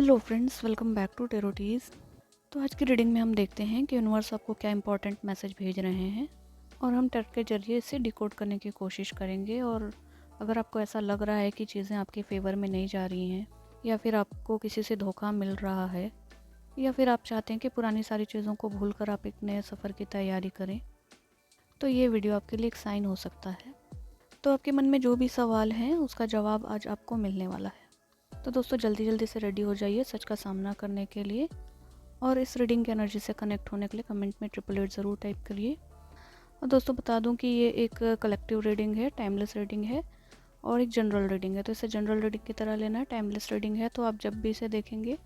Hello friends, welcome back to Tarotees. तो आज की रीडिंग में हम देखते हैं कि यूनिवर्स आपको क्या इंपॉर्टेंट मैसेज भेज रहे हैं और हम टेट के जरिए इसे डिकोड करने की कोशिश करेंगे। और अगर आपको ऐसा लग रहा है कि चीज़ें आपके फेवर में नहीं जा रही हैं या फिर आपको किसी से धोखा मिल रहा है या फिर आप चाहते हैं कि पुरानी सारी चीज़ों को भूल कर आप एक नए सफ़र की तैयारी करें, तो ये वीडियो आपके लिए एक साइन हो सकता है। तो आपके मन में जो भी सवाल हैं उसका जवाब आज आपको मिलने वाला है। तो दोस्तों जल्दी जल्दी से रेडी हो जाइए सच का सामना करने के लिए, और इस रीडिंग की एनर्जी से कनेक्ट होने के लिए कमेंट में 888 ज़रूर टाइप करिए। और दोस्तों बता दूं कि ये एक कलेक्टिव रीडिंग है, टाइमलेस रीडिंग है और एक जनरल रीडिंग है। तो इसे जनरल रीडिंग की तरह लेना है। टाइमलेस रीडिंग है तो आप जब भी इसे देखेंगे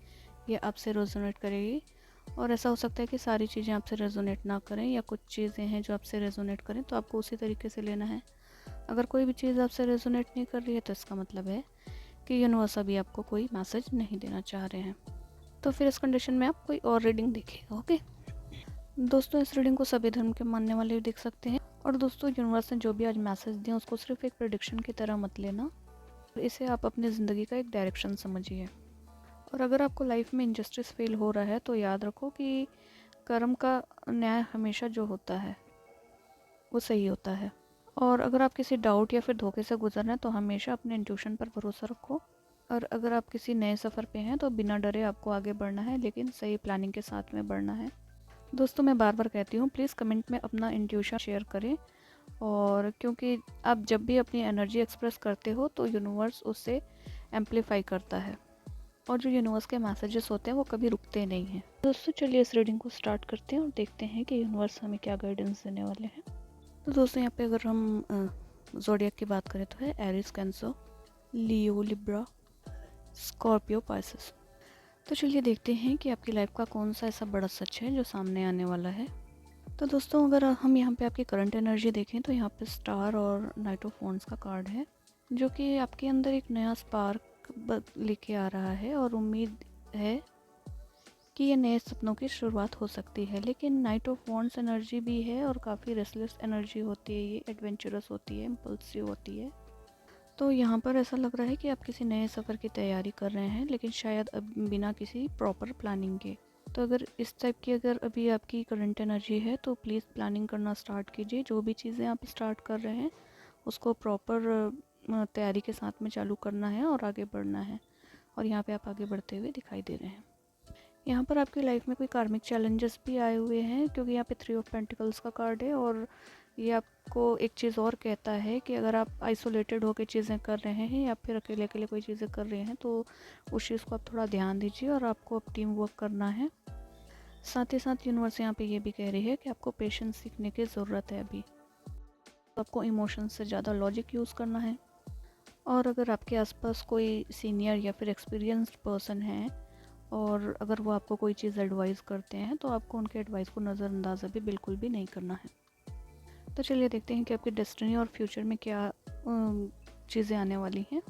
ये आपसे रेजोनेट करेगी। और ऐसा हो सकता है कि सारी चीज़ें आपसे रेजोनेट ना करें या कुछ चीज़ें हैं जो आपसे रेजोनेट करें, तो आपको उसी तरीके से लेना है। अगर कोई भी चीज़ आपसे रेजोनेट नहीं कर रही है तो इसका मतलब है कि यूनिवर्स अभी आपको कोई मैसेज नहीं देना चाह रहे हैं। तो फिर इस कंडीशन में आप कोई और रीडिंग देखिएगा। ओके दोस्तों, इस रीडिंग को सभी धर्म के मानने वाले भी देख सकते हैं। और दोस्तों यूनिवर्स ने जो भी आज मैसेज दिया उसको सिर्फ एक प्रेडिक्शन की तरह मत लेना, इसे आप अपनी ज़िंदगी का एक डायरेक्शन समझिए। और अगर आपको लाइफ में इनजस्टिस फील हो रहा है तो याद रखो कि कर्म का न्याय हमेशा जो होता है वो सही होता है। और अगर आप किसी डाउट या फिर धोखे से गुजर रहे हैं तो हमेशा अपने इंट्यूशन पर भरोसा रखो। और अगर आप किसी नए सफ़र पे हैं तो बिना डरे आपको आगे बढ़ना है, लेकिन सही प्लानिंग के साथ में बढ़ना है। दोस्तों मैं बार बार कहती हूँ, प्लीज़ कमेंट में अपना इंट्यूशन शेयर करें। और क्योंकि आप जब भी अपनी एनर्जी एक्सप्रेस करते हो तो यूनिवर्स उससे एम्पलीफाई करता है, और जो यूनिवर्स के मैसेजेस होते हैं वो कभी रुकते नहीं हैं। दोस्तों चलिए इस रीडिंग को स्टार्ट करते हैं और देखते हैं कि यूनिवर्स हमें क्या गाइडेंस देने वाले हैं। तो दोस्तों यहाँ पे अगर हम ज़ोडिएक की बात करें तो है एरिस, कैंसर, लियो, लिब्रा, स्कॉर्पियो, पाइसेस। तो चलिए देखते हैं कि आपकी लाइफ का कौन सा ऐसा बड़ा सच है जो सामने आने वाला है। तो दोस्तों अगर हम यहाँ पे आपकी करंट एनर्जी देखें तो यहाँ पे स्टार और नाइट ऑफ वॉन्ड्स का कार्ड है, जो कि आपके अंदर एक नया स्पार्क लेके आ रहा है और उम्मीद है कि ये नए सपनों की शुरुआत हो सकती है। लेकिन नाइट ऑफ वॉन्ड्स एनर्जी भी है और काफ़ी रेस्टलेस एनर्जी होती है, ये एडवेंचरस होती है, इम्पल्सिव होती है। तो यहाँ पर ऐसा लग रहा है कि आप किसी नए सफ़र की तैयारी कर रहे हैं, लेकिन शायद अब बिना किसी प्रॉपर प्लानिंग के। तो अगर इस टाइप की अगर अभी आपकी करंट एनर्जी है तो प्लीज़ प्लानिंग करना स्टार्ट कीजिए। जो भी चीज़ें आप स्टार्ट कर रहे हैं उसको प्रॉपर तैयारी के साथ में चालू करना है और आगे बढ़ना है। और यहाँ पे आप आगे बढ़ते हुए दिखाई दे रहे हैं। यहाँ पर आपकी लाइफ में कोई कार्मिक चैलेंजेस भी आए हुए हैं, क्योंकि यहाँ पे 3 ऑफ पेंटिकल्स का कार्ड है। और ये आपको एक चीज़ और कहता है कि अगर आप आइसोलेटेड होकर चीज़ें कर रहे हैं या फिर अकेले अकेले कोई चीज़ें कर रहे हैं तो उस चीज़ को आप थोड़ा ध्यान दीजिए और आपको अब टीम वर्क करना है। साथ ही साथ यूनिवर्स यहाँ पे ये भी कह रही है कि आपको पेशेंस सीखने की ज़रूरत है अभी। तो आपको इमोशंस से ज़्यादा लॉजिक यूज़ करना है। और अगर आपके आसपास कोई सीनियर या फिर एक्सपीरियंस्ड पर्सन है और अगर वो आपको कोई चीज़ एडवाइस करते हैं तो आपको उनके एडवाइस को नज़रअंदाज़ भी बिल्कुल भी नहीं करना है। तो चलिए देखते हैं कि आपकी डेस्टिनी और फ्यूचर में क्या चीज़ें आने वाली हैं।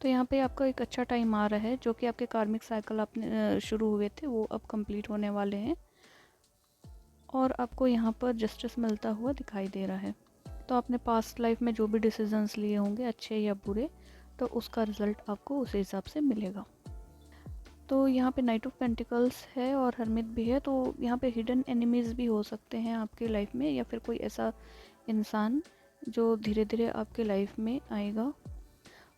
तो यहाँ पे आपका एक अच्छा टाइम आ रहा है, जो कि आपके कार्मिक साइकिल आपने शुरू हुए थे वो अब कंप्लीट होने वाले हैं और आपको यहाँ पर जस्टिस मिलता हुआ दिखाई दे रहा है। तो आपने पास्ट लाइफ में जो भी डिसीजंस लिए होंगे अच्छे या बुरे, तो उसका रिज़ल्ट आपको उस हिसाब से मिलेगा। तो यहाँ पे नाइट ऑफ पेंटिकल्स है और हरमिट भी है। तो यहाँ पे हिडन एनिमीज़ भी हो सकते हैं आपकी लाइफ में, या फिर कोई ऐसा इंसान जो धीरे धीरे आपके लाइफ में आएगा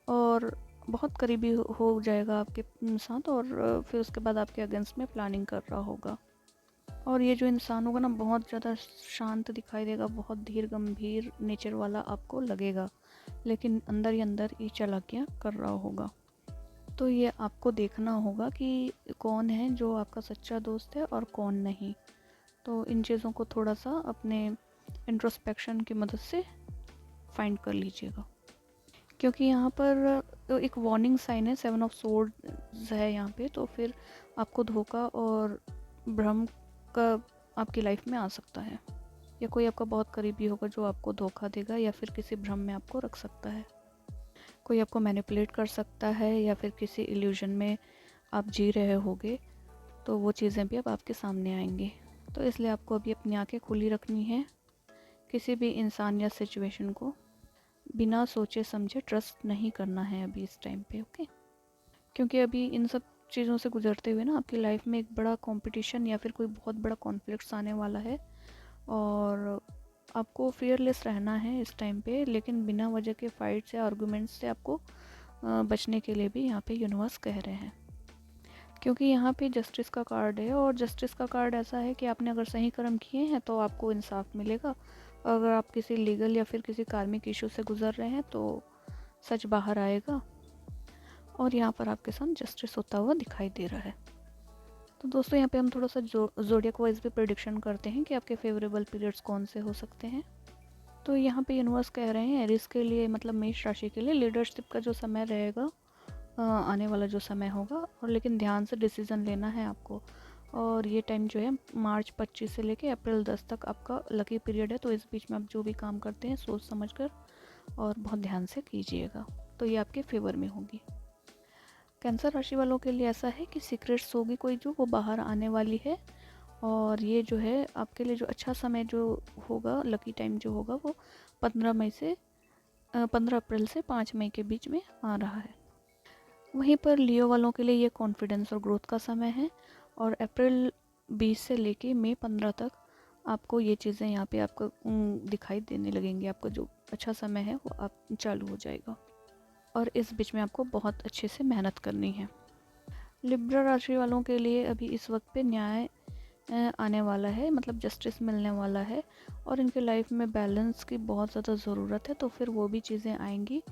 और बहुत करीबी हो जाएगा आपके साथ, और फिर उसके बाद आपके अगेंस्ट में प्लानिंग कर रहा होगा। और ये जो इंसान होगा ना बहुत ज़्यादा शांत दिखाई देगा, बहुत धीर गंभीर नेचर वाला आपको लगेगा, लेकिन अंदर ही अंदर ये चालाकियाँ कर रहा होगा। तो ये आपको देखना होगा कि कौन है जो आपका सच्चा दोस्त है और कौन नहीं। तो इन चीज़ों को थोड़ा सा अपने इंट्रोस्पेक्शन की मदद से फाइंड कर लीजिएगा, क्योंकि यहाँ पर एक वार्निंग साइन है, 7 ऑफ सोर्ड्स है यहाँ पे। तो फिर आपको धोखा और भ्रम का आपकी लाइफ में आ सकता है, या कोई आपका बहुत करीबी होगा जो आपको धोखा देगा या फिर किसी भ्रम में आपको रख सकता है। कोई आपको मैनिपुलेट कर सकता है या फिर किसी इल्यूजन में आप जी रहे होगे, तो वो चीज़ें भी अब आपके सामने आएंगी। तो इसलिए आपको अभी अपनी आंखें खुली रखनी है। किसी भी इंसान या सिचुएशन को बिना सोचे समझे ट्रस्ट नहीं करना है अभी इस टाइम पे। ओके, क्योंकि अभी इन सब चीज़ों से गुजरते हुए ना आपकी लाइफ में एक बड़ा कंपटीशन या फिर कोई बहुत बड़ा कॉन्फ्लिक्ट्स आने वाला है, और आपको फियरलेस रहना है इस टाइम पे, लेकिन बिना वजह के फाइट्स या आर्गुमेंट्स से आपको बचने के लिए भी यहाँ पे यूनिवर्स कह रहे हैं। क्योंकि यहाँ पे जस्टिस का कार्ड है, और जस्टिस का कार्ड ऐसा है कि आपने अगर सही कर्म किए हैं तो आपको इंसाफ मिलेगा। अगर आप किसी लीगल या फिर किसी कार्मिक इशू से गुजर रहे हैं तो सच बाहर आएगा, और यहाँ पर आपके साथ जस्टिस होता हुआ दिखाई दे रहा है। तो दोस्तों यहाँ पे हम थोड़ा सा ज़ोडिएक वाइज भी प्रेडिक्शन करते हैं कि आपके फेवरेबल पीरियड्स कौन से हो सकते हैं। तो यहाँ पे यूनिवर्स कह रहे हैं एरिस के लिए, मतलब मेष राशि के लिए लीडरशिप का जो समय रहेगा, आने वाला जो समय होगा, और लेकिन ध्यान से डिसीज़न लेना है आपको। और ये टाइम जो है मार्च 25 से लेके अप्रैल 10 तक आपका लकी पीरियड है, तो इस बीच में आप जो भी काम करते हैं सोच समझ कर और बहुत ध्यान से कीजिएगा, तो ये आपके फेवर में होगी। कैंसर राशि वालों के लिए ऐसा है कि सीक्रेट्स होगी कोई जो वो बाहर आने वाली है, और ये जो है आपके लिए जो अच्छा समय जो होगा, लकी टाइम जो होगा, वो 15 अप्रैल से 5 मई के बीच में आ रहा है। वहीं पर लियो वालों के लिए ये कॉन्फिडेंस और ग्रोथ का समय है, और अप्रैल 20 से लेके मई 15 तक आपको ये चीज़ें यहाँ पे आपको दिखाई देने लगेंगी। आपको जो अच्छा समय है वो आप चालू हो जाएगा, और इस बीच में आपको बहुत अच्छे से मेहनत करनी है। लिब्रा राशि वालों के लिए अभी इस वक्त पे न्याय आने वाला है, मतलब जस्टिस मिलने वाला है, और इनके लाइफ में बैलेंस की बहुत ज़्यादा ज़रूरत है, तो फिर वो भी चीज़ें आएंगी।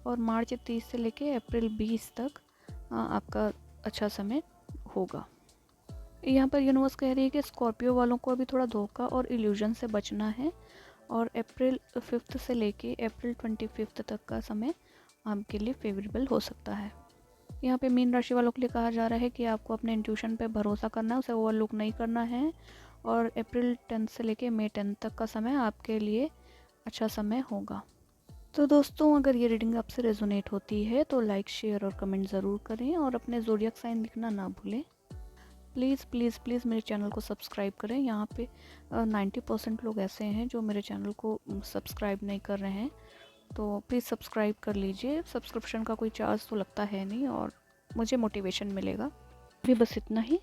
और मार्च 30 से लेके अप्रैल 20 तक आपका अच्छा समय होगा। यहाँ पर यूनिवर्स कह रही है कि स्कॉर्पियो वालों को अभी थोड़ा धोखा और इल्यूजन से बचना है, और अप्रैल 5 से लेके अप्रैल 25 तक का समय आपके लिए फेवरेबल हो सकता है। यहाँ पे मीन राशि वालों के लिए कहा जा रहा है कि आपको अपने इंट्यूशन पे भरोसा करना है, उसे ओवरलुक नहीं करना है, और अप्रैल 10 से लेके मई 10 तक का समय आपके लिए अच्छा समय होगा। तो दोस्तों अगर ये रीडिंग आपसे रेजोनेट होती है तो लाइक शेयर और कमेंट ज़रूर करें, और अपने ज़ोडिएक साइन लिखना ना भूलें। प्लीज़ प्लीज़ प्लीज़ मेरे चैनल को सब्सक्राइब करें। यहाँ पे 90% लोग ऐसे हैं जो मेरे चैनल को सब्सक्राइब नहीं कर रहे हैं, तो प्लीज़ सब्सक्राइब कर लीजिए। सब्सक्रिप्शन का कोई चार्ज तो लगता है नहीं, और मुझे मोटिवेशन मिलेगा। अभी बस इतना ही।